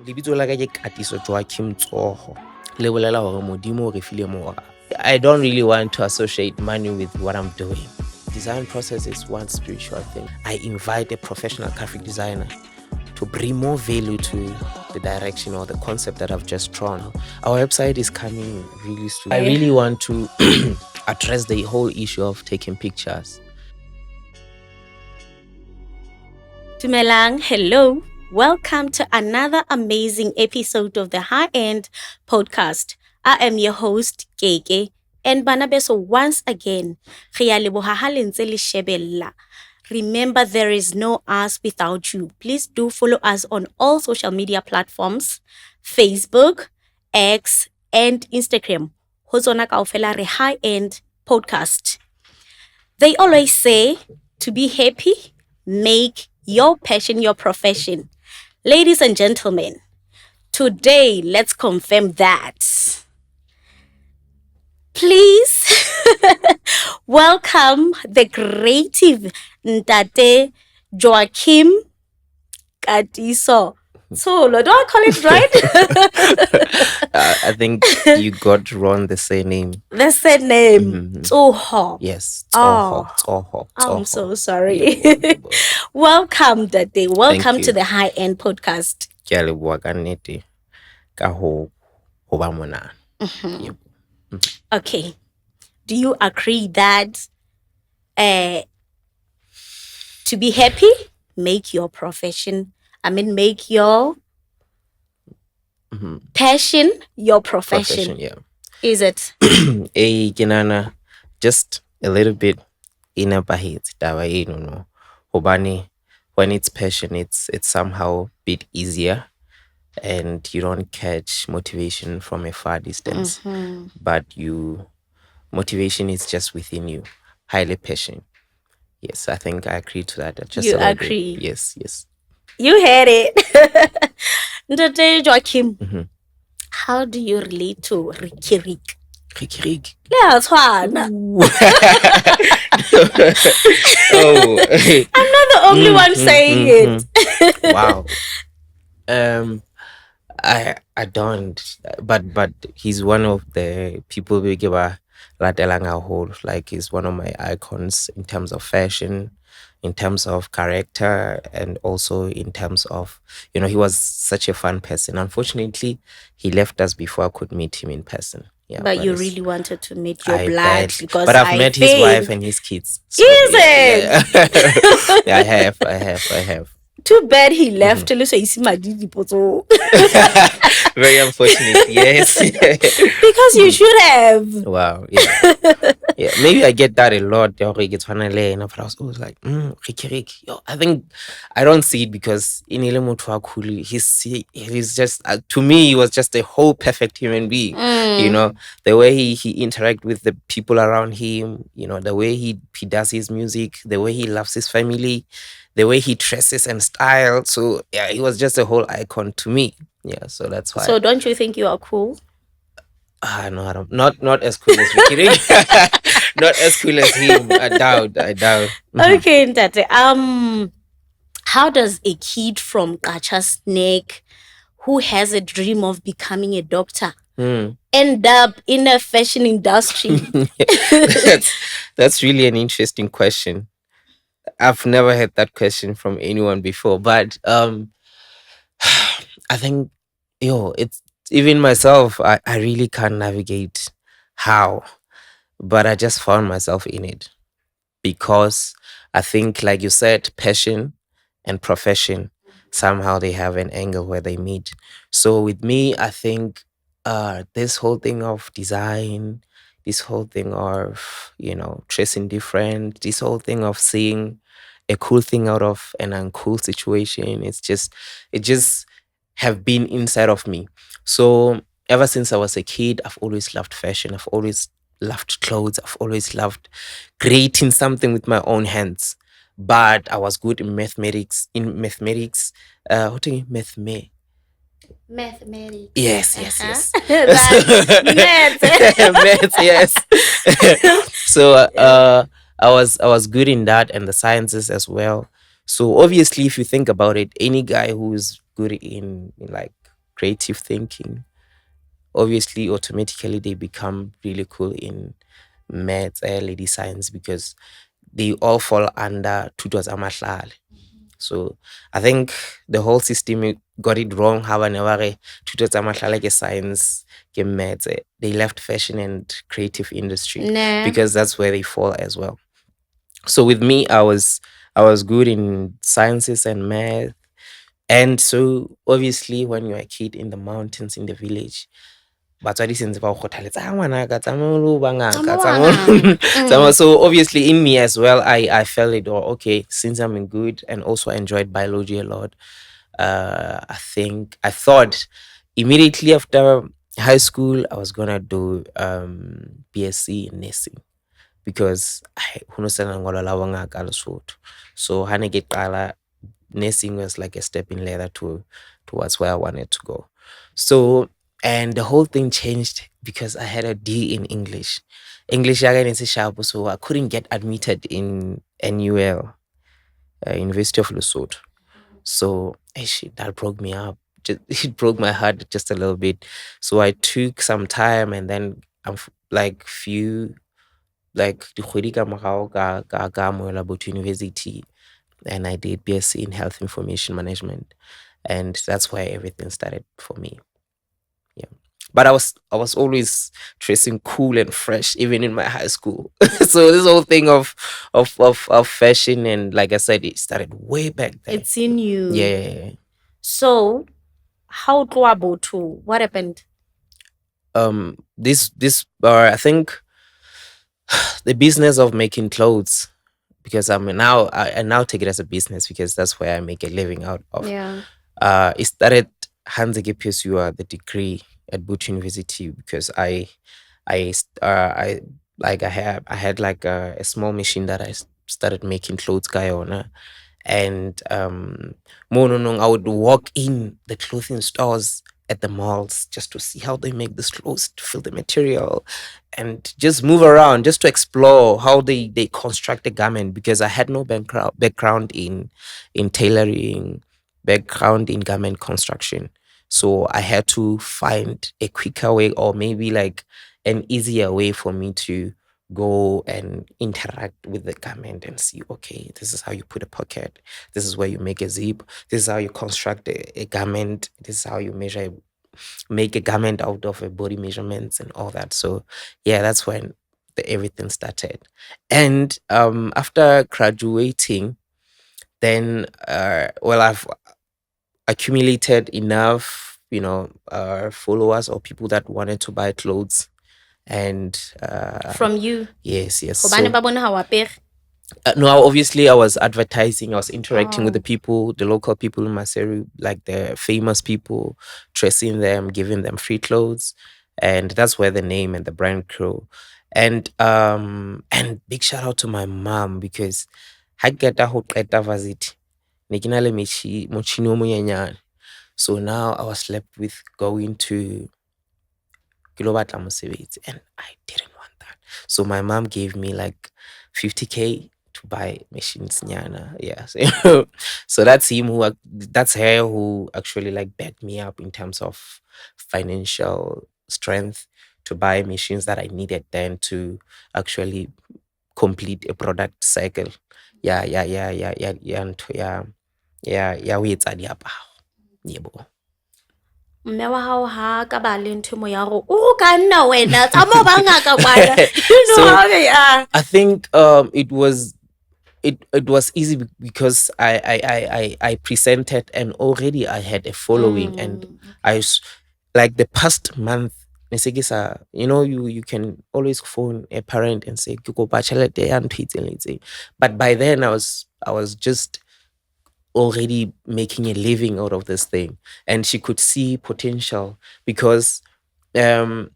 Lebitso la ka ke Katiso Joachim Tsoho. Le bolela hore Modimo o re file morabe. I don't really want to associate money with what I'm doing. Design process is one spiritual thing. I invite a professional graphic designer to bring more value to the direction or the concept that I've just drawn. Our website is coming really soon. I really want to address the whole issue of taking pictures. Dumelang, hello. Welcome to another amazing episode of the High End Podcast. I am your host, Keke, and Banabeso once again. Remember, there is no us without you. Please do follow us on all social media platforms, Facebook, X, and Instagram. Hozona kaofela re High End Podcast. They always say to be happy, make your passion your profession. Ladies and gentlemen, today let's confirm that. Please welcome the creative Ntate Joachim Katiso Tsoho. Do I call it right? I think you got wrong the surname. The surname Tsoho. Yes, Tsoho. I'm so sorry. Welcome, Dade. Welcome to the High End Podcast. Okay. Do you agree that to be happy, make your profession, make your passion your profession? Yeah. Is it? Kinana, just a little bit inner bahit. Hobani, when it's passion, it's somehow a bit easier, and you don't catch motivation from a far distance. But motivation is just within you, highly passion. Yes, I think I agree to that. Just You a little agree? bit. Yes. You heard it. Ntate Joachim, how do you relate to Riky? Riky. I'm not the only one saying it. Wow. I don't, but he's one of the people we give a hold. Like, he's one of my icons in terms of fashion, in terms of character, and also in terms of, he was such a fun person. Unfortunately, he left us before I could meet him in person. Yeah, but you really wanted to meet your blood bet. because but I've met his wife and his kids. So is it? Yeah, I have. Too bad he left. Very unfortunate. Yes. Because you should have. Wow. Yeah. Maybe I get that a lot. But I was always like, Riky. I think I don't see it because in he's just to me he was just a whole perfect human being. The way he interact with the people around him. The way he does his music. The way he loves his family. The way he dresses and style. So yeah, he was just a whole icon to me. Yeah, so that's why. So don't you think you are cool? No, I don't. Not as cool as Riky. Not as cool as him. I doubt. Okay, Ntate. How does a kid from Qacha's neck who has a dream of becoming a doctor end up in a fashion industry? That's really an interesting question. I've never had that question from anyone before, but I think it's even myself. I really can't navigate how, but I just found myself in it because I think, like you said, passion and profession somehow they have an angle where they meet. So with me, I think this whole thing of design, this whole thing of dressing different, this whole thing of seeing a cool thing out of an uncool situation, it just have been inside of me. So ever since I was a kid, I've always loved fashion. I've always loved clothes. I've always loved creating something with my own hands. But I was good in mathematics. What do you mean? Mathematics. Yes. Maths, yes. So I was good in that and the sciences as well. So obviously, if you think about it, any guy who's good in like creative thinking, obviously automatically they become really cool in maths, lady science, because they all fall under tutors amahlale. So I think the whole system got it wrong. How whenever tutors amahlale ke science, ke maths, they left fashion and creative industry Ne. because that's where they fall as well. So with me, I was good in sciences and math. And so obviously when you're a kid in the mountains in the village, batswadi sentse ba go kgothaletsa, "Ah, ngwanaka, tsamaya o lo ba ngaka, Mm. So obviously in me as well, I felt it, or okay, since I'm in good and also I enjoyed biology a lot, I thought immediately after high school I was gonna do BSc in nursing because ho no sena lengwalo la bongaka Lesotho. So ha ne ke qala, nursing was like a stepping ladder towards where I wanted to go. So, and the whole thing changed because I had a D in English. English ya ka e ne e se sharp, so I couldn't get admitted in NUL, University of Lesotho. So that broke me up. It broke my heart just a little bit. So I took some time, and then like few, like dikgwedi ka morao ka amohelwa Botho University, and I did BSc in Health Information Management, and that's where everything started for me. Yeah, but I was always dressing cool and fresh even in my high school. So this whole thing of fashion, and like I said, it started way back then. It's in you. Yeah. So, how tloa Botho? What happened? This I think the business of making clothes, because I now take it as a business because that's where I make a living out of. Yeah. It started hands ke pursue the degree at Butch University because I like I had like a small machine that started making clothes guy on, and more no no, I would walk in the clothing stores at the malls just to see how they make this clothes, to feel the material, and just move around just to explore how they construct a garment, because I had no background in tailoring, background in garment construction. So I had to find a quicker way, or maybe like an easier way for me to go and interact with the garment and see, okay, this is how you put a pocket, this is where you make a zip, this is how you construct a garment, this is how you make a garment out of a body measurements and all that. So yeah, that's when everything started. And after graduating, then well, I've accumulated enough, followers or people that wanted to buy clothes. And From you. yes, Hobane ba bona ha o apere. no, obviously I was advertising, I was interacting with the people, the local people in Maseru, like the famous people, dressing them, giving them free clothes, and that's where the name and the brand grew. And big shout out to my mom, because ha ke qeta ho qeta varsity, ne ke na le motjhini o monyenyane. So now I was left with going to ke lo batla mosebetsi, and I didn't want that. So my mom gave me like 50K to buy machines nyana. Yeah. So that's her who actually like backed me up in terms of financial strength to buy machines that I needed then to actually complete a product cycle. Yeah, yeah, yeah, yeah, yeah, yeah, yeah, ho etsa diaparo. Yebo. Mme wa hao ha ka ba le ntho mo ya go o ka nna wena tsa mo ba ngaka kwana. You know So how they are. I think it was easy because I presented, and already I had a following, and like the past month, ne se ke you can always phone a parent and say ke kopa tjhelete ya ntho e itseng le itseng. But by then I was just already making a living out of this thing, and she could see potential because um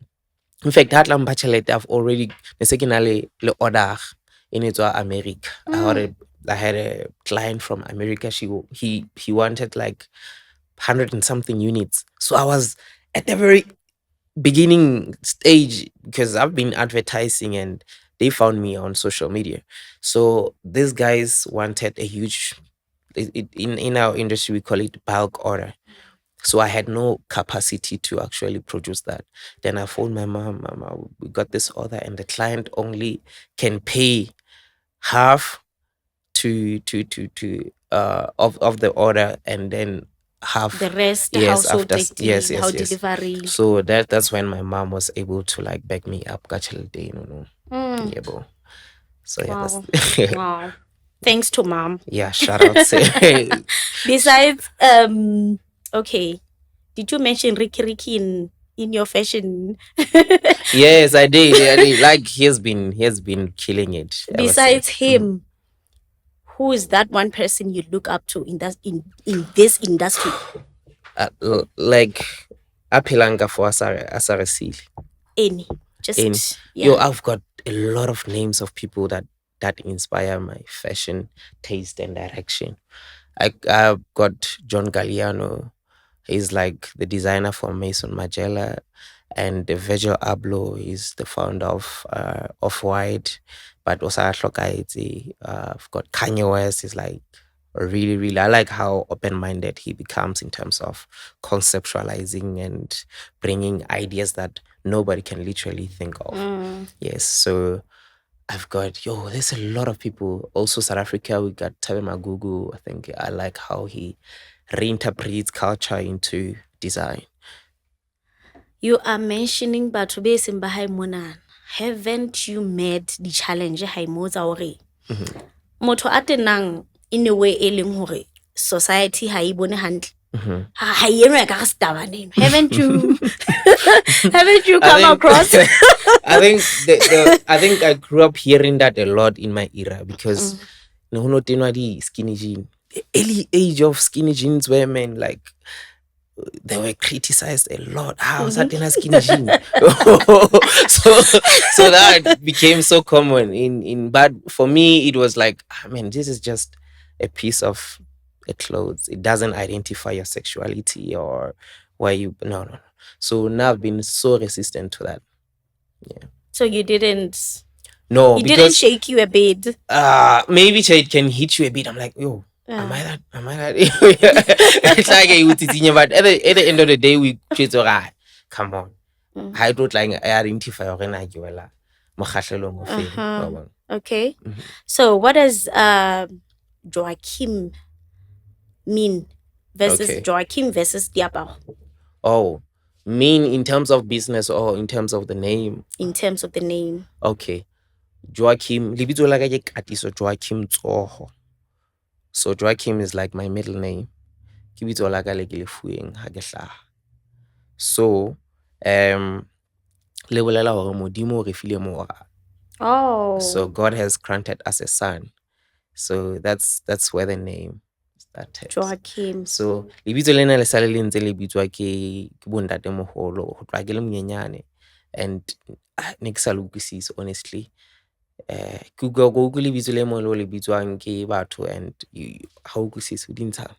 in fact ha tla mpha tjhelete, I've already ne se ke na le order in etswa America. I had a client from America. He wanted like 100 and something units. So I was at the very beginning stage because I've been advertising, and they found me on social media. So these guys wanted a huge, in our industry we call it bulk order. So I had no capacity to actually produce that. Then I phoned my mom, Mama, we got this order, and the client only can pay half of the order, and then half, The rest, how yes, so after yes, how yes, yes. delivery. So that's when my mom was able to like back me up. No. Yeah, bro. So yeah, Wow. that's Wow. Thanks to mom. yeah, shout out. Besides, okay. Did you mention Riky in your fashion? Yes, I did. I did. Like he has been killing it ever Besides since. him, who is that one person you look up to in that in this industry? Like apilanga for Asarasil. Any, In just yo, yeah. I've got a lot of names of people that inspire my fashion taste and direction. I've got John Galliano. He's like the designer for Mason Margiela, and the Virgil Abloh is the founder of Off White, but also I've got Kanye West. Is like really, really. I like how open minded he becomes in terms of conceptualizing and bringing ideas that nobody can literally think of. Yes, so I've got there's a lot of people. Also, South Africa, we got Tabe Magugu. I think I like how he reinterprets culture into design. You are mentioning batho be seng ba hae mona. Haven't you met the challenge hae mo tsa hore Mhm. motho a tenang in a way e leng hore society ha e bone hantle? Mhm. Ha e enwe ka staba name. Haven't you haven't you I come think across? I think I grew up hearing that a lot in my era because no skinny jean. The early age of skinny jeans where men like they were criticized a lot. How is that in a skinny jean? So that became so common but for me it was like, I mean, this is just a piece of a clothes. It doesn't identify your sexuality or why you no. So now I've been so resistant to that. Yeah. So you didn't No, it didn't because shake you a bit. maybe it can hit you a bit. I'm like, yo, am I that? Am I that? It's like a utitinya, but at the end of the day, we just right. Come on. I don't like I identify or I Okay. So what does Joachim mean versus Okay. Joachim versus Liaparo Oh, mean in terms of business or in terms of the name? in terms of the name? Okay. Joachim, libitso la ka ke Katiso Joachim Tsoho. So Joachim is like my middle name. Ke bitso la ka le ke le fuweng ha ke hlaha. So, le bolela hore Modimo o re file mora. Oh. So God has granted us a son. So that's where the name started. Joachim. So lebitso lena le sale le ntse le bitswa ke bontatemoholo ho tloha ke le monyenyane, and ne ke sa le utlwisise honestly. Ke utlwa lebitso le mo le bitswang ke batho, and ha o utlwisise o di ntsha,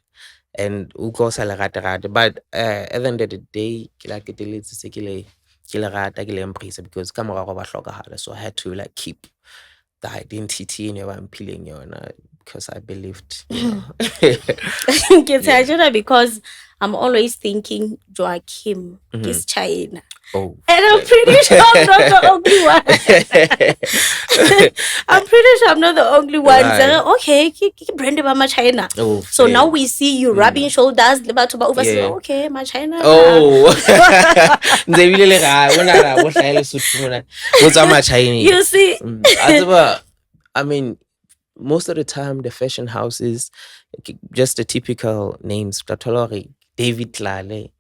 and o utlwa o sa le rate, but at the end of the day ke la qetelletse se ke le rata, ke le embrace because ka morago ba hlokahala. So I had to like keep the identity in your peeling yona because I believed, Because I'm always thinking Joachim is China. Oh, and I'm pretty sure I'm not the only one. I'm pretty sure I'm not the only one. Right. Okay, brand by my China. Oh, So now we see you rubbing shoulders, about to overseas. Yeah. Okay, my China. Oh, ntse ebile le ga bona ra bo hlaela Lesotho mona bo tswa ma Chinese. You see, I mean, most of the time the fashion houses just the typical names, Tatolori, David Tlale.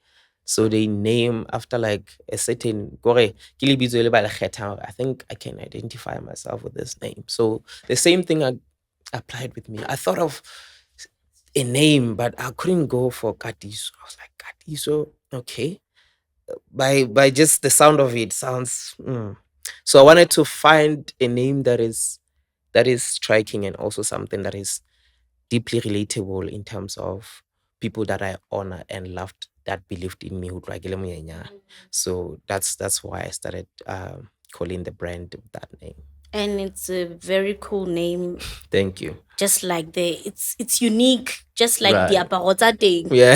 So they name after like a certain gore. I think I can identify myself with this name. So the same thing applied with me. I thought of a name, but I couldn't go for Katiso. I was like, Katiso, okay. By just the sound of it sounds. So I wanted to find a name that is striking and also something that is deeply relatable in terms of people that I honor and loved that believed in me. So that's why I started calling the brand that name. And it's a very cool name. Thank you. Just like it's unique, just like Right. the Liaparo thing. Yeah.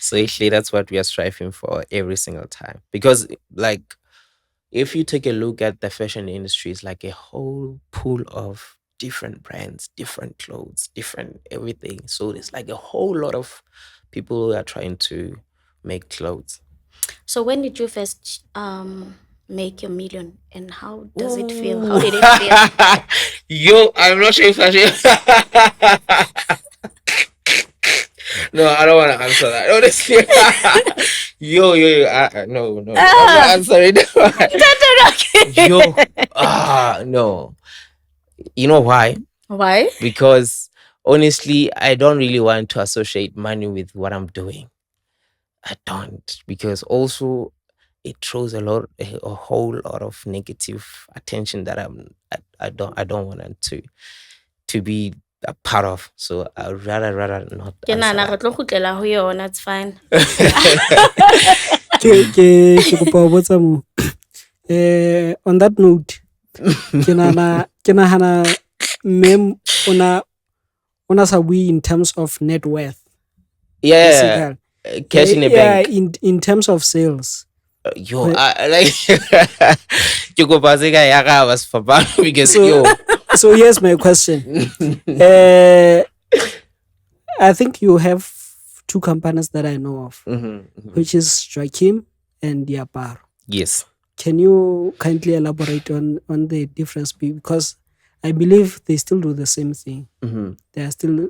So actually, that's what we are striving for every single time. Because, like, if you take a look at the fashion industry, it's like a whole pool of different brands, different clothes, different everything. So it's like a whole lot of people who are trying to make clothes. So when did you first make your million, and how does it feel? How did it feel? Yo, I'm not sure if I should. No, I don't want to answer that. Honestly. Yo. No. I'm not answering that. Yo. No. You know why? Why? Because honestly, I don't really want to associate money with what I'm doing. I don't. Because also it throws a whole lot of negative attention that I don't want to be a part of. So I'd rather not Ke answer nahana re that. tlo kgutlela ho yona, it's fine. Ke kopa ho botsa moo. On that note, ke nahana mme ona sa bue in terms of net worth. Yeah, Basically. cash in the Yeah, bank. in terms of sales. Yo, Whe- I like ke kopa se ka ya ka ba sefapano because So so here's my question. I think you have two companies that I know of, which is Joachim and Liaparo. Yes. Can you kindly elaborate on the difference? Because I believe they still do the same thing. They are still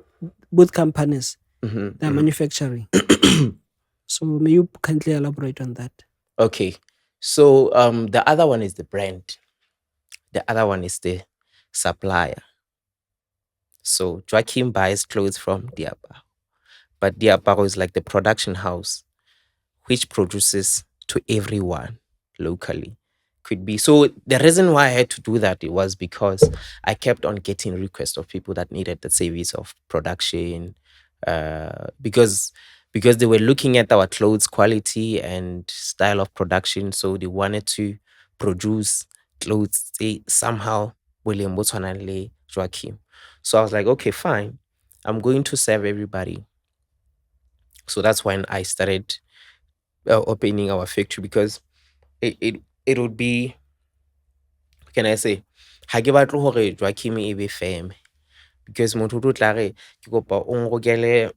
both companies. They are manufacturing. So may you kindly elaborate on that? Okay. So the other one is the brand. The other one is the supplier. So Joachim buys clothes from Liaparo. But Liaparo is like the production house which produces to everyone locally. Could be. So the reason why I had to do that, it was because I kept on getting requests of people that needed the service of production, because they were looking at our clothes quality and style of production, so they wanted to produce clothes somehow William Botswanale Joachim. So I was like, okay, fine, I'm going to serve everybody. So that's when I started opening our factory, because it would be, what can I say, ha ke batle hore Joachim e be feme, because motho o tlo tla re ke kopa o nrokele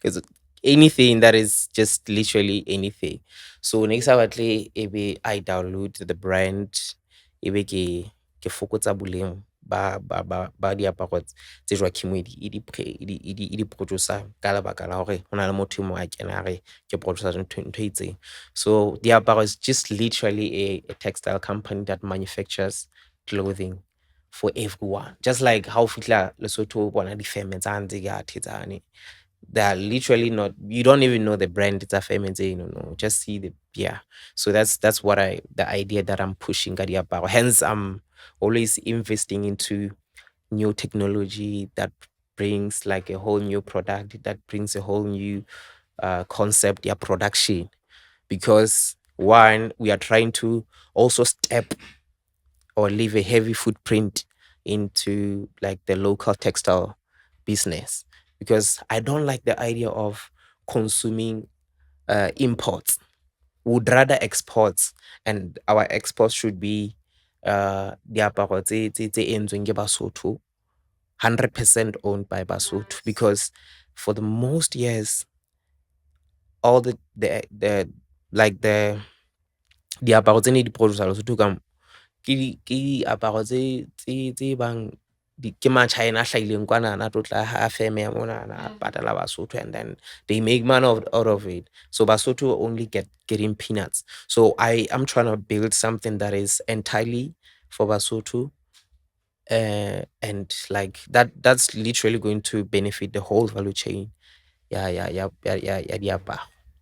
'cause anything that is just literally anything. So ne ke sa batle e be I download the brand, e be ke fokotsa boleng ba diaparo tse Joachim e di producer ka lebaka la hore ho na le motho e mong a kena a re ke producer ntho e itseng. So Diaparo is just literally a textile company that manufactures clothing for everyone. Just like how fitla Lesotho bona di-firm tsa ntse ke athetsane. They are literally not, you don't even know the brand, it's a firm, no. Just see the, yeah. So that's what the idea that I'm pushing at Diaparo. Hence I'm always investing into new technology that brings like a whole new product, that brings a whole new concept, yeah, production. Because one, we are trying to also step or leave a heavy footprint into like the local textile business, because I don't like the idea of consuming imports. Would rather exports, and our exports should be diaparo tse entsweng ke Basotho, 100% owned by Basotho, because for the most years all the like the diaparo tse ne di producer Lesotho ka mo, ke diaparo tse bang ke ma-China a hlahileng kwanana a tlo tla a feme ya monana a patala Basotho, and then they make money out of it. So Basotho only getting peanuts. So I am trying to build something that is entirely for Basotho, and like that's literally going to benefit the whole value chain. Yeah, diaparo.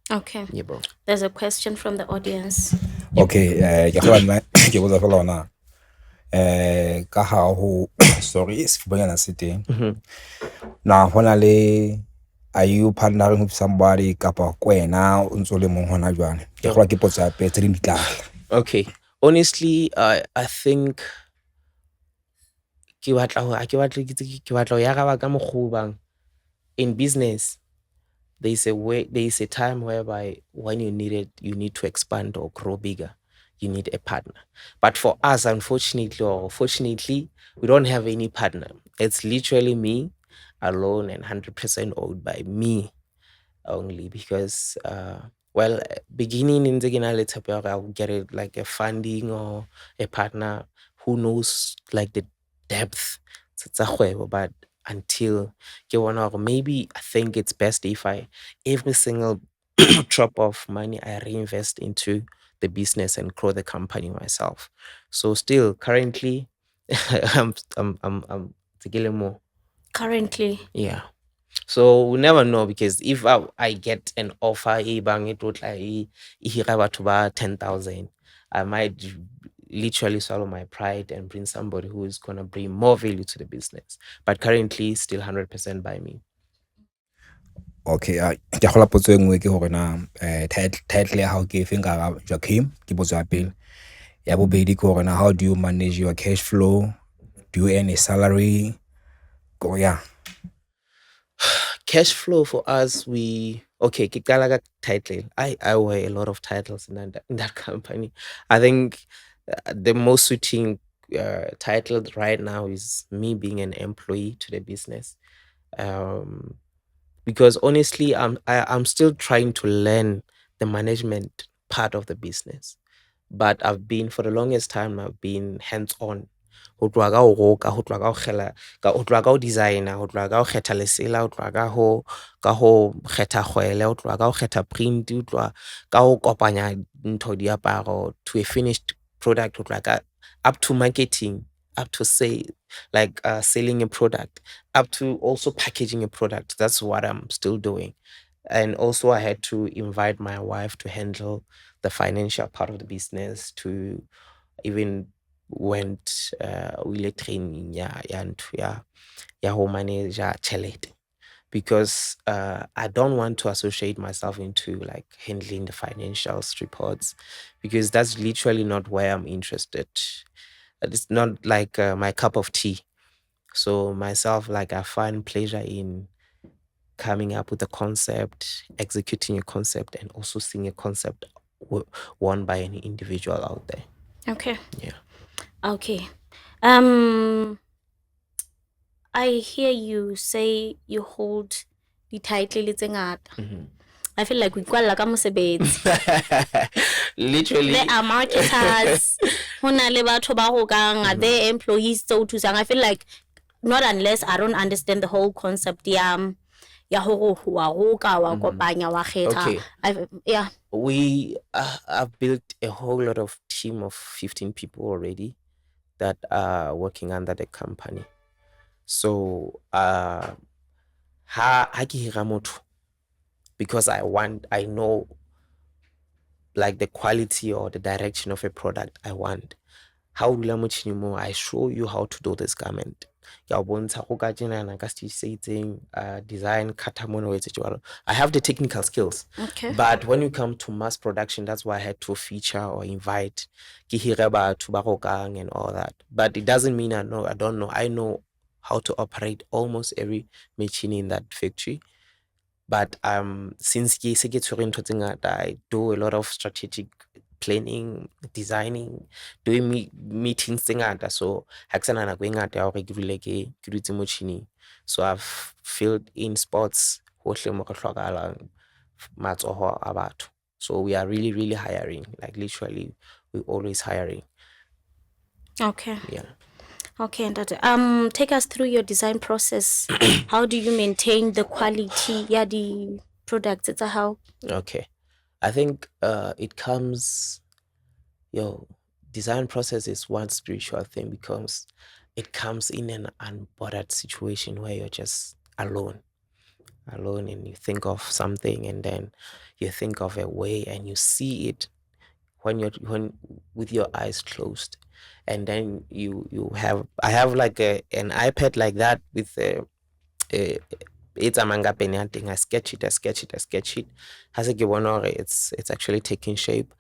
Okay. Yeah, bro. There's a question from the audience. Okay, ke tseba nna ke botsa fela ona ka ha ho sorry sefubanyana se teng. Na hona le, are you partnering with somebody kapa kwena o ntso le mong hona jwane? Ke khola ke potsa pe tse di tla. Okay, honestly, I think ke batla ho ya ka ba ka mokgwa bang in business. There's a time whereby when you need to expand or grow bigger, you need a partner. But for us, unfortunately or fortunately, we don't have any partner. It's literally me alone and 100% owned by me only, because beginning in the I'll get it like a funding or a partner who knows like the depth tsa kgwebo. But until ke bona gore maybe I think it's best if I every single drop of money I reinvest into the business and grow the company myself. So still currently I'm tsigele more. Currently. Yeah. So we never know, because if I get an offer, bang it would like to buy 10,000, I might literally swallow my pride and bring somebody who is gonna bring more value to the business. But currently, still 100% by me. Okay, ke gola potso e nngwe ke gore na title ya hao ke efeng ka Joachim, ke potso ya pele. Ya bobedi ke gore na how do you manage your cash flow? Do you earn a salary? Go yeah. Cash flow for us, ke qala ka title. I wear a lot of titles in that company. I think the most suiting title right now is me being an employee to the business. Because honestly, I'm still trying to learn the management part of the business. But for the longest time, I've been hands on. Ho tloha ka ho roka, ho tloha ka ho kgela, ho tloha ka ho designer, ho tloha ka ho kgetha lesela, ho tloha ka ho kgetha kgwele, ho tloha ka ho kgetha print, ho tloha ka ho kopanya ntho diaparo to a finished product, ho tloha ka up to marketing, up to say like selling a product, up to also packaging a product. That's what I'm still doing. And also I had to invite my wife to handle the financial part of the business, to even went we training ya ho manage tšhelete, because I don't want to associate myself into like handling the financials reports, because that's literally not where I'm interested. It's not like my cup of tea. So myself, like I find pleasure in coming up with a concept, executing a concept, and also seeing a concept won by an individual out there. Okay. Yeah. Okay. I hear you say you hold the title tse ngata. I feel like we kwalla ka mosebetsi. Literally. There are marketers. Ho na le batho ba go kang, are there employees tse o thusang? I feel like not unless I don't understand the whole concept ya ho wa roka wa kopanya wa kgetha. Okay. Yeah. I've built a whole lot of team of 15 people already that are working under the company. So ha ke hira motho, because I know like the quality or the direction of a product I want. How dula motjhini moo, I show you how to do this garment. Ke a o bontsha go ka tjenana ka stitch se itseng, design, cutter mona o etse jwalo. I have the technical skills. Okay. But when you come to mass production, that's why I had to feature or invite ke hire batho ba go kang and all that. But it doesn't mean I don't know. I know how to operate almost every machine in that factory. But since ke se ke tshwere ntho tse ngata, I do a lot of strategic planning, designing, doing meetings tse ngata. So ha ke sana nako e ngata ya hore ke dule ke dutse motjhining. So I've filled in spots hohle mo go hlokahalang matsoho a batho. So we are really, really hiring. Like literally, we're always hiring. Okay. Yeah. Okay, and that take us through your design process. How do you maintain the quality? Yeah, the products. It's a how. Okay. I think it comes, design process is one spiritual thing, because it comes in an unbothered situation where you're just alone, and you think of something, and then you think of a way, and you see it when with your eyes closed, and then I have like an iPad like that with it's a manga pen thing. I sketch it. Has a one, or it's actually taking shape.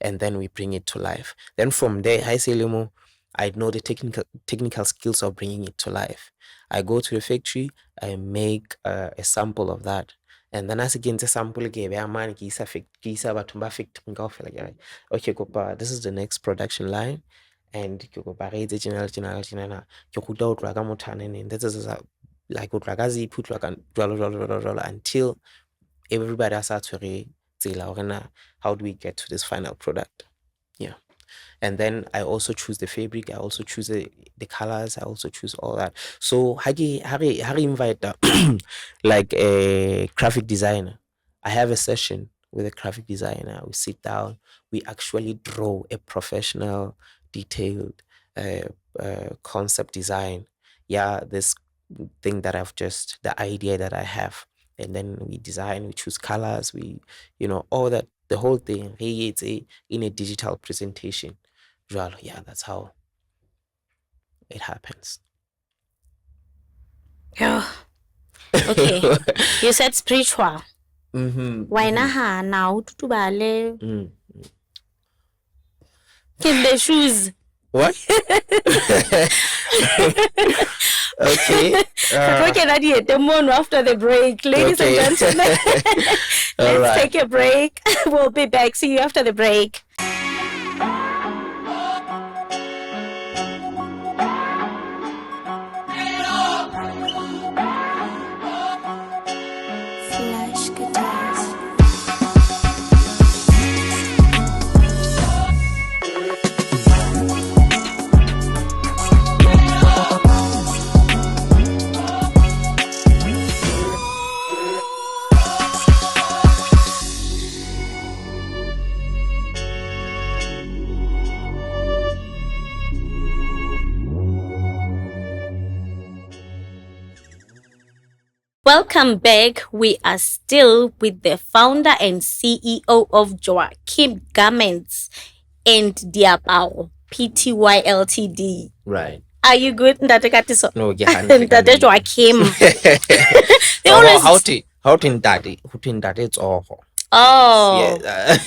And then we bring it to life. Then from there, hi Selimo, I know the technical skills of bringing it to life. I go to the factory, I make a sample of that. And then as again, the sample ke beha mane ke isa bathong ba factory kaofela ke re, okay, kopa, this is the next production line. And ke kopa re etse tjena ke ruta ho tloha ka motho a neneng, this is like ho tloha ka zip ho tloha ka jwalo until everybody has to how do we get to this final product? Yeah. And then I also choose the fabric, I also choose the colors, I also choose all that. So how invite like a graphic designer. I have a session with a graphic designer. We sit down, we actually draw a professional, detailed concept design. Yeah, this thing that the idea that I have. And then we design, we choose colors, we, all that, the whole thing, it's in a digital presentation. Yeah, that's how it happens. Yeah. Okay. You said spiritual. Why na now tutubale? In the shoes. What? Okay. After the break, ladies and gentlemen. Let's take a break. We'll be back. See you after the break. Welcome back. We are still with the founder and CEO of Joachim Garments and Liaparo, Pty Ltd. Right. Are you good, Ndate Katiso? No, yeah. Ndate Joachim. How to Ndate it's awful. Oh. Yeah.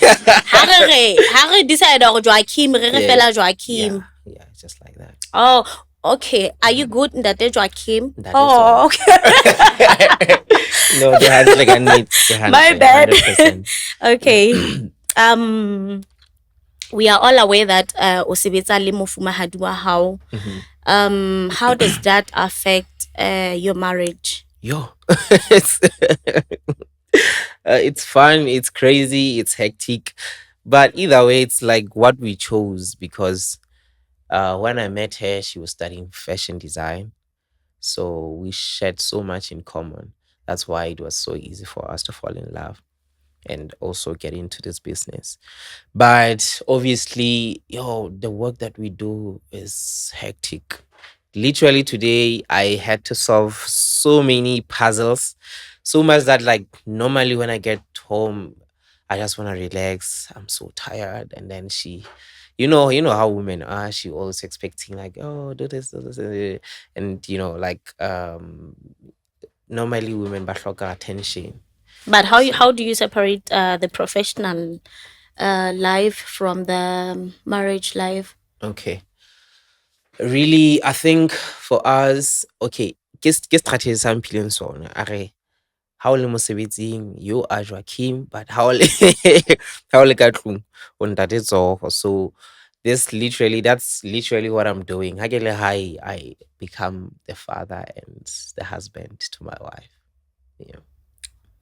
How decide Joachim, fela Joachim. Yeah, just like that. Oh, okay. Are you good, Ndate Joachim? Oh, okay. No, they had like a need. My bad. Okay. We are all aware that Osebetsa le mofumahadi wa hao. How does that affect your marriage? It's fun, it's crazy, it's hectic, but either way, it's like what we chose, because when I met her, she was studying fashion design, so we shared so much in common. That's why it was so easy for us to fall in love and also get into this business. But obviously, the work that we do is hectic. Literally today, I had to solve so many puzzles, so much that like normally when I get home, I just want to relax. I'm so tired. And then she, you know how women are. She always expecting like, oh, do this. And like normally women bahloka attention. But how do you separate the professional life from the marriage life? Okay. Really, I think for us, okay, ke strategy sa mphileng sona. Are ha o le mosebetsing, you are Joachim, but ha o le ka tlung, o Ntate Tsoho. So that's literally what I'm doing. Ha ke le hae, I become the father and the husband to my wife. Yeah.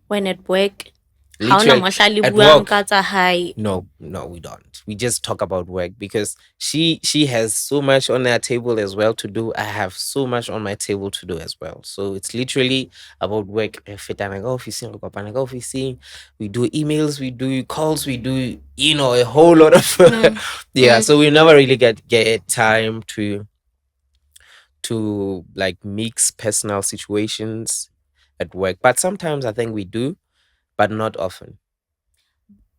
When at work, Literally, at work, high. no, we don't. We just talk about work because she has so much on her table as well to do. I have so much on my table to do as well. So it's literally about work. We do emails, we do calls, we do a whole lot of So we never really get time to like mix personal situations at work. But sometimes I think we do, but not often.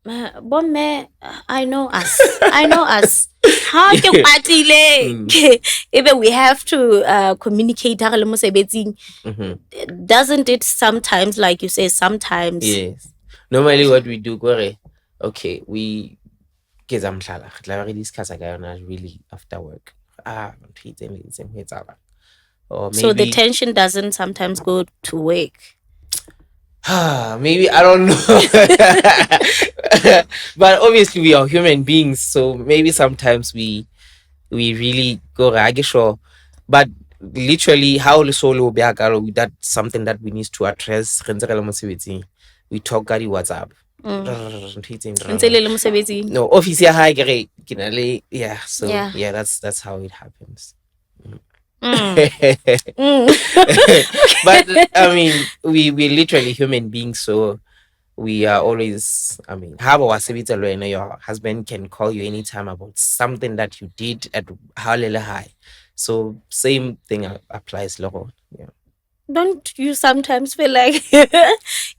Bomme, I know us. How even we have to communicate. Doesn't it sometimes, like you say, sometimes? Yes. Normally what we do, okay, we discuss really after work. or So the maybe tension doesn't sometimes go to work. maybe I don't know. But obviously we are human beings, so maybe sometimes we really go sure. But literally how le solo that's something that we need to address. We talk ka WhatsApp. Ntse le le mosebetsing. No, office ya hae ke re, ke na le- yeah, so Yeah. yeah, that's how it happens. But I mean, we literally human beings, so we are always, I mean, have our your husband can call you anytime about something that you did at high. So same thing applies Loro. Yeah. Don't you sometimes feel like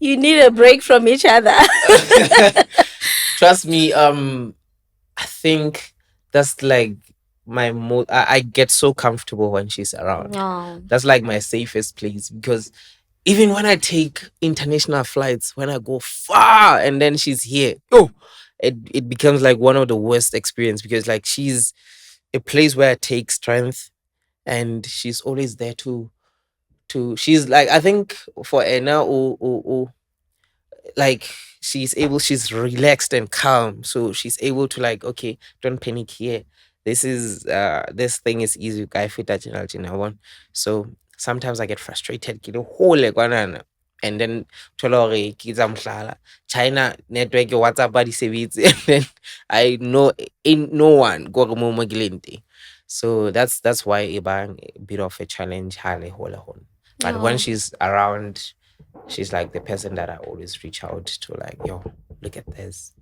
you need a break from each other? Trust me, I think that's like I get so comfortable when she's around. No. That's like my safest place, because even when I take international flights, when I go far and then she's here, it becomes like one of the worst experience, because like she's a place where I take strength, and she's always there she's like, I think for Anna, like she's relaxed and calm, so she's able to like, okay, don't panic here, this thing is easy, guy fit that one. So sometimes I get frustrated ke le hole kwanana, and then thola hore ke tsa mohlala, China network WhatsApp ba di sebetse, and then I know in no one go re mo ke leng teng. So that's why it a bit of a challenge hale hole. But when she's around, she's like the person that I always reach out to, like, yo, look at this.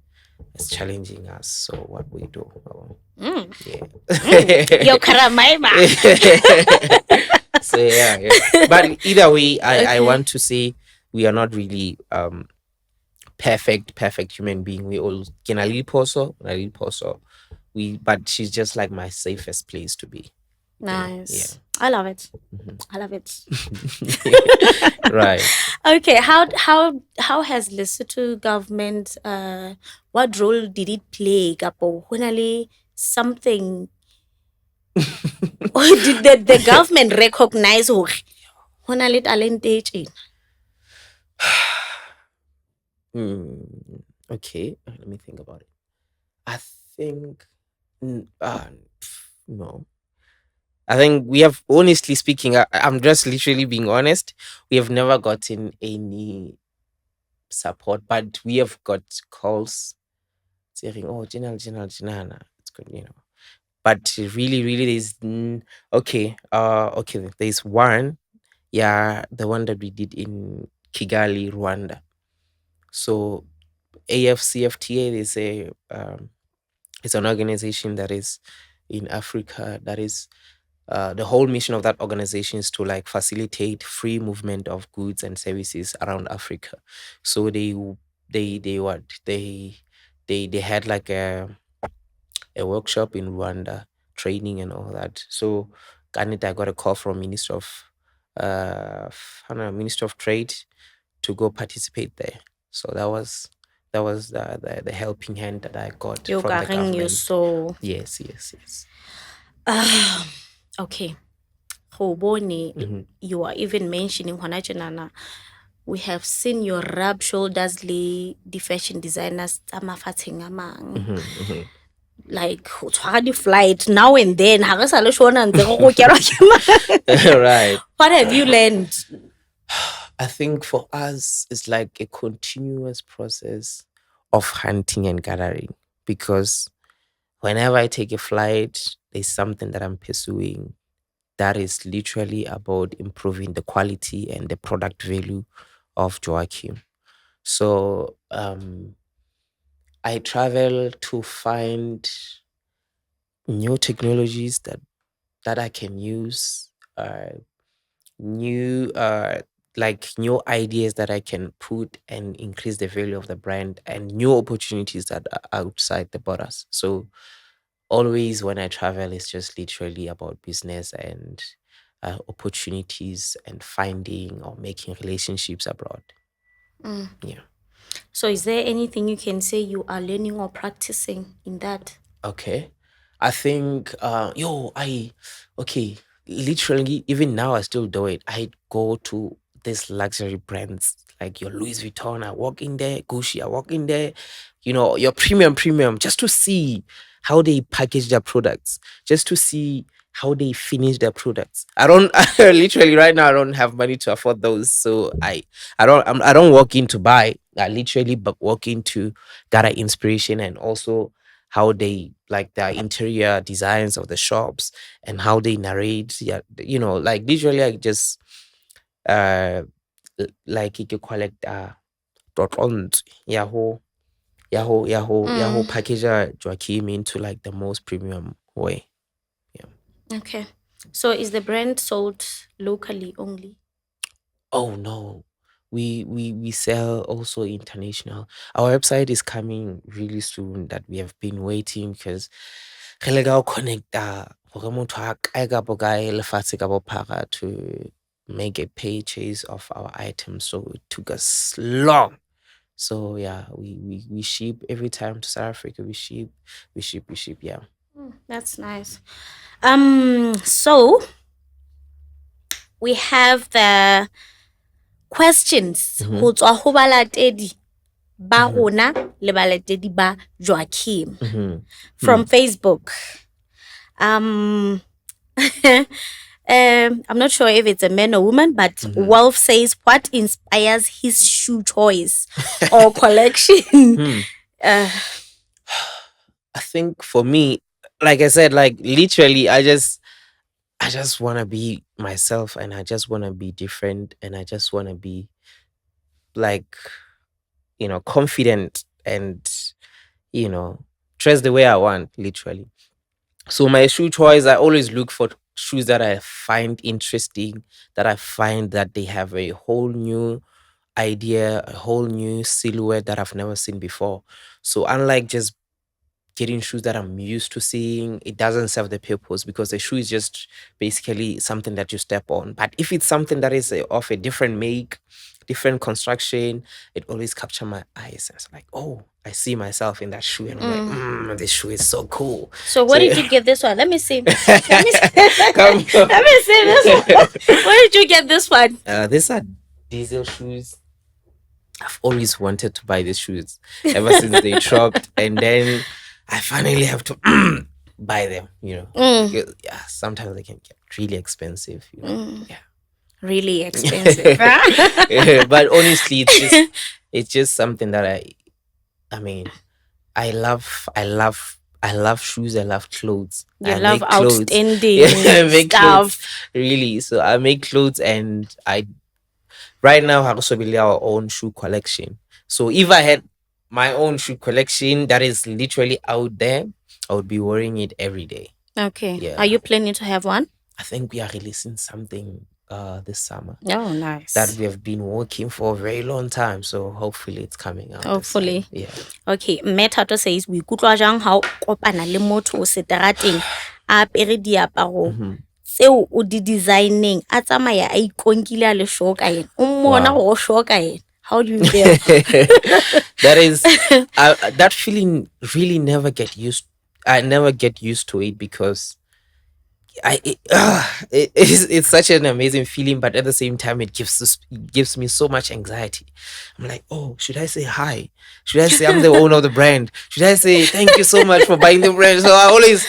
It's challenging us. So what we do? Yeah. Yo karamaima. So yeah. But either way, I want to say we are not really perfect human being. We all can a little poso. But she's just like my safest place to be. Nice. I love it. I love it. Right. Okay, how has Lesotho government what role did it play? Kapo honale something or did the government recognize honale talent e tjena? Okay, let me think about it. I think no. I think we have, honestly speaking, I'm just literally being honest. We have never gotten any support, but we have got calls saying, "Oh, Jinal, it's good, you know." But really, there's okay. Okay, there's one, yeah, the one that we did in Kigali, Rwanda. So AFCFTA, they say, it's an organization that is in Africa, that is the whole mission of that organization is to like facilitate free movement of goods and services around Africa. So they had like a workshop in Rwanda, training and all that. So Kanita got a call from Minister of Trade to go participate there. So that was the helping hand that I got Yo from the kareng you government. so Yes. okay. You are even mentioning hona tjenana. We have seen your rub shoulders le the fashion designers tsa mafatsheng a mang. Like ho tshwara di-flight now and then ha re sa le shona ntse re go kerwa ke mang. Right. What have you learned? I think for us, it's like a continuous process of hunting and gathering, because whenever I take a flight, there's something that I'm pursuing that is literally about improving the quality and the product value of Joachim. So I travel to find new technologies that I can use, new new ideas that I can put and increase the value of the brand, and new opportunities that are outside the borders. So always when I travel, it's just literally about business and opportunities and finding or making relationships abroad. Yeah. So is there anything you can say you are learning or practicing in that? Okay. I think okay, literally even now I still do it. I go to these luxury brands like your Louis Vuitton, I walk in there, Gucci, I walk in there, your premium, just to see how they package their products, just to see how they finish their products. I don't literally right now I don't have money to afford those. So I don't walk in to buy. I literally but walk in to gather inspiration and also how they like their interior designs of the shops and how they narrate. Yeah, like literally I just uh like you could collect dot Yahoo Yahoo Mm, package Joachim into like the most premium way. Yeah. okay. So is the brand sold locally only? Oh no. We sell also international. Our website is coming really soon that we have been waiting because re leka ho connecta hore motho a kae kapo kae lefatshe ka bophara to make a purchase of our items. So it took us long. So yeah, we ship every time to South Africa. We ship. Yeah. That's nice. So we have the questions Mm-hmm. ho tswa ho balatedi ba rona le balatedi ba Joachim Mm-hmm. from Facebook. I'm not sure if it's a man or woman, but Wolf says, what inspires his shoe choice or collection? I think for me, like I said, like literally, I just want to be myself, and I just want to be different, and I just want to be like confident and dress the way I want, literally. So my shoe choice, I always look for shoes that I find interesting, that I find that they have a whole new idea, a whole new silhouette that I've never seen before. So unlike just getting shoes that I'm used to seeing, it doesn't serve the purpose because the shoe is just basically something that you step on. But if it's something that is of a different make, different construction, it always captures my eyes. And it's like, oh, I see myself in that shoe, and I'm like, this shoe is so cool. So where did you get this one? Let me see. Let me see. Come on. Let me see this one. Where did you get this one? These are diesel shoes. I've always wanted to buy these shoes ever since they dropped, and then I finally have to buy them. Because, yeah, sometimes they can get really expensive. Yeah, Really expensive. but honestly, it's just something that I mean, I love shoes. I love clothes. You I love make clothes. outstanding I make clothes, stuff. really. So I make clothes, and I right now have also built our own shoe collection. So if I had my own shoe collection that is literally out there, I would be wearing it every day. Okay. Yeah. Are you planning to have one? I think we are releasing something this summer Oh, nice. that we have been working for a very long time. So hopefully it's coming out. this Hopefully. time. Yeah. Okay, Metato says we ikutlwa jang ha o kopana le motho seterateng a apere diaparo tseo o di designing a tsamaya a ikonkile a le shoka ena o mmona go shoka ena. How do you feel? That is that feeling really never get used. I never get used to it because it's such an amazing feeling, but at the same time it gives me so much anxiety. I'm like, oh, should I say hi? Should I say I'm the owner of the brand? Should I say thank you so much for buying the brand? So I always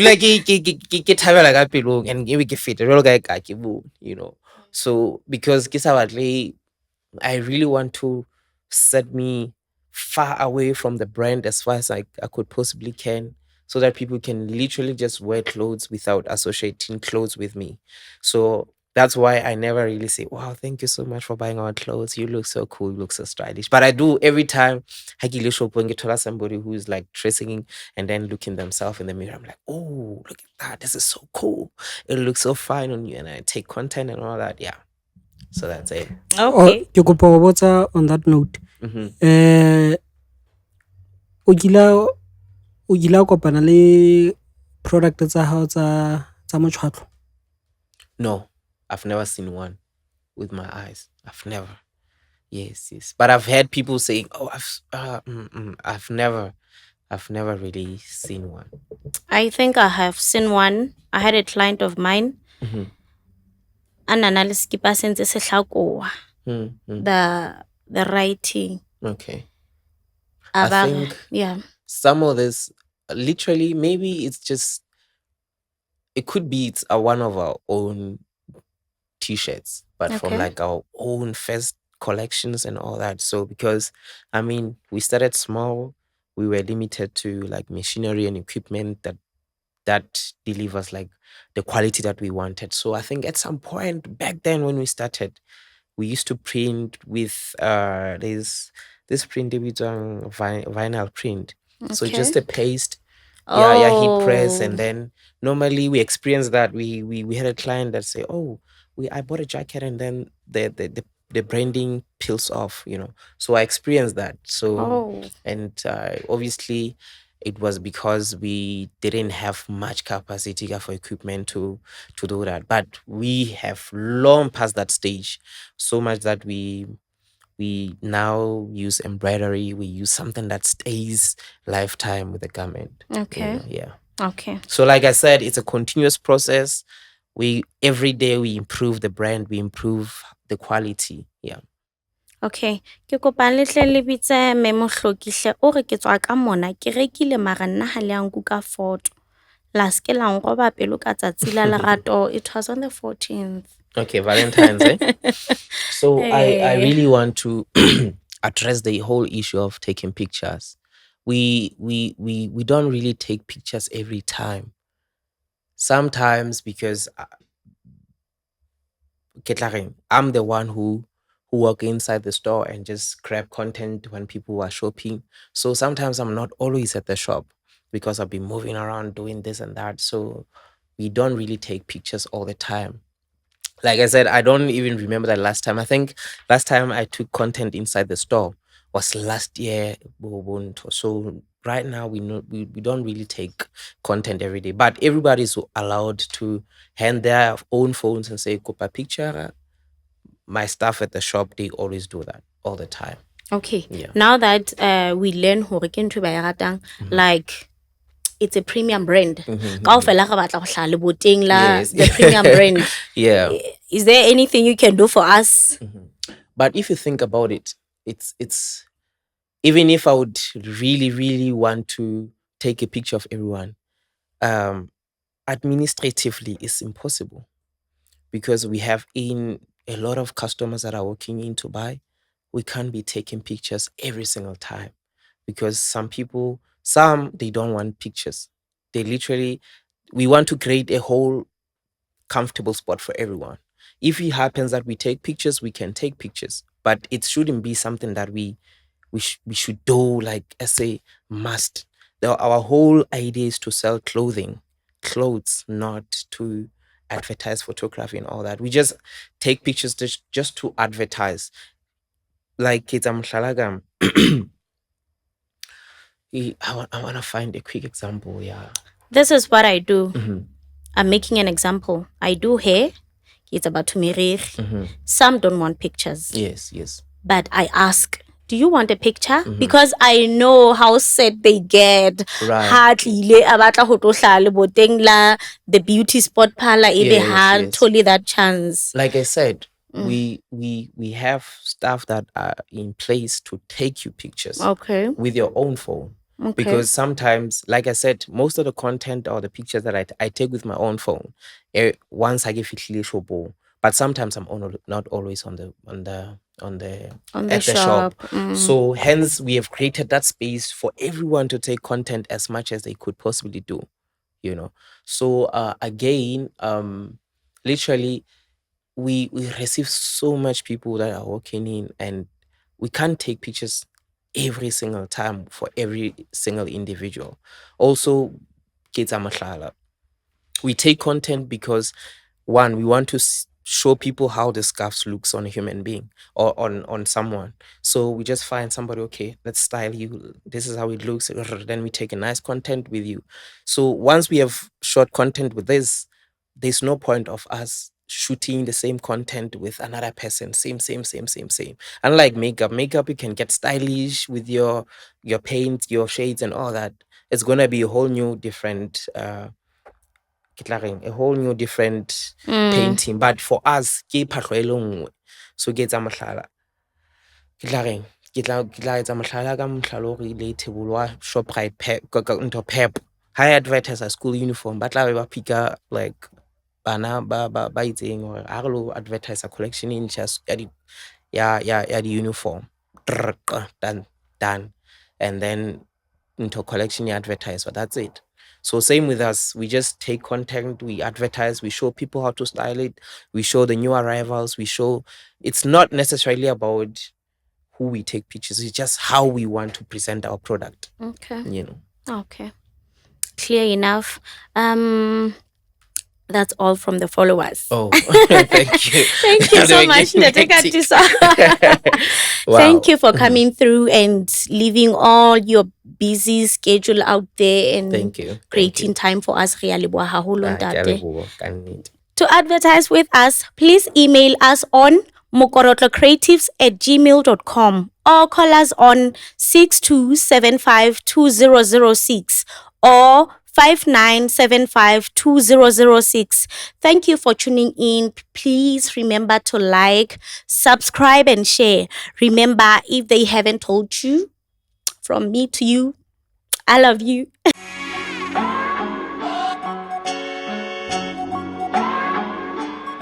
like get tired like that pillow and give it fit so because I really want to set me far away from the brand as far as I could possibly can, so that people can literally just wear clothes without associating clothes with me. So that's why I never really say, wow, thank you so much for buying our clothes. You look so cool, you look so stylish. But I do every time I get shop when get to somebody who is like dressing and then looking themselves in the mirror. I'm like, oh, look at that. This is so cool. It looks so fine on you. And I take content and all that. Yeah. So that's it. Okay. Ke kopa ho botsa on that note. O kila kopana le product tsa hao tsa motshwatlo? No, I've never seen one with my eyes. I've never. Yes. But I've heard people saying, "Oh, I've never." I've never really seen one. I think I have seen one. I had a client of mine. Anana le skipa sentse se hlakoha. The writing. Okay. A I ba re, think yeah. some of this, literally, maybe it's just, it could be it's one of our own t-shirts, but from Okay. like our own first collections and all that. So because I mean, we started small, we were limited to like machinery and equipment that delivers like the quality that we wanted. So I think at some point back then when we started, we used to print with this print with vinyl print. So Okay. just a paste, yeah, heat press, Oh. and then normally we experience that we had a client that say, oh, I bought a jacket and then the branding peels off, So I experienced that. So Oh. and obviously it was because we didn't have much capacity for equipment to do that, but we have long past that stage, so much that we now use embroidery. We use something that stays lifetime with the garment. Okay. Yeah. Okay. So like I said, it's a continuous process. We every day we improve the brand, we improve the quality. Yeah. Okay. Ke kopa le tle le bitse me Mohlokihle o re ke tswa ka mona ke rekile mara nna ha le yang ka photo. La ske la ngoba pelo ka tsatsi la lerato. It was on the 14th. Okay, Valentine's, eh? So I Eh. really want to address the whole issue of taking pictures. We don't really take pictures every time. Sometimes because ke tla reng, I'm the one who walk inside the store and just grab content when people are shopping. So sometimes I'm not always at the shop because I've been moving around doing this and that. So we don't really take pictures all the time. Like I said, I don't even remember that last time. I think last time I took content inside the store was last year. So right now we don't really take content every day, but everybody's allowed to hand their own phones and say kopa picture. My staff at the shop, they always do that all the time. Okay. Yeah. Now that we learn hore ke ntho e ba e ratang, like it's a premium brand. Kaofela re batla go hlala leboteng la Yes. the premium brand. Yeah. Is there anything you can do for us? But if you think about it, it's even if I would really, really want to take a picture of everyone, administratively it's impossible because we have in a lot of customers that are walking in to buy. We can't be taking pictures every single time because some they don't want pictures. They literally, we want to create a whole comfortable spot for everyone. If it happens that we take pictures, we can take pictures, but it shouldn't be something that we should do like as a must. Our whole idea is to sell clothes, not to advertise photography and all that. We just take pictures just to advertise. Like it's Amshalagam. I want to find a quick example. Yeah. This is what I do. I'm making an example. I do hair. It's about to mirror. Some don't want pictures. Yes. But I ask, do you want a picture? Because I know how sad they get. Right. Hardly abatla ho tlo hlala leboteng la the beauty spot pala e be hard totally that chance. Like I said, we have staff that are in place to take you pictures. Okay. With your own phone. Okay. Because sometimes, like I said, most of the content or the pictures that I take with my own phone, once I give it show, but sometimes I'm not always on the shop. So hence we have created that space for everyone to take content as much as they could possibly do, So again, literally we receive so much people that are walking in and we can't take pictures every single time for every single individual. Also, kids are mashallah. We take content because one, we want to show people how the scarf looks on a human being or on someone. So we just find somebody, okay, let's style you. This is how it looks. Then we take a nice content with you. So once we have short content with this, there's no point of us shooting the same content with another person. Same. Unlike makeup you can get stylish with your paint, your shades and all that. It's gonna be a whole new different a whole new different painting. But for us, ke phahlo e le nngwe. So ke etsa mohlala. Ke tla etsa mohlala ka mohlala o rile table wa Shoprite Pep. High advertiser school uniform, but tla be ba pika like bana ba itseng hore ha re lo advertiser collection e ntjha ya di uniform. Done. And then into collection you advertise, but that's it. So same with us. We just take content, we advertise, we show people how to style it, we show the new arrivals, we show it's not necessarily about who we take pictures, it's just how we want to present our product. Okay. You know. Okay. Clear enough. That's all from the followers. Oh, thank you. Thank you so much, Katiso. Wow. Thank you for coming through and leaving all your busy schedule out there and Thank you. creating time for us. Re a leboha haholo, Ke a ntate. leboha, kannete. To advertise with us, please email us on mokorotlocreatives@gmail.com or call us on 62752006 or 59752006. Thank you for tuning in. Please remember to like, subscribe, and share. Remember, if they haven't told you, from me to you, I love you.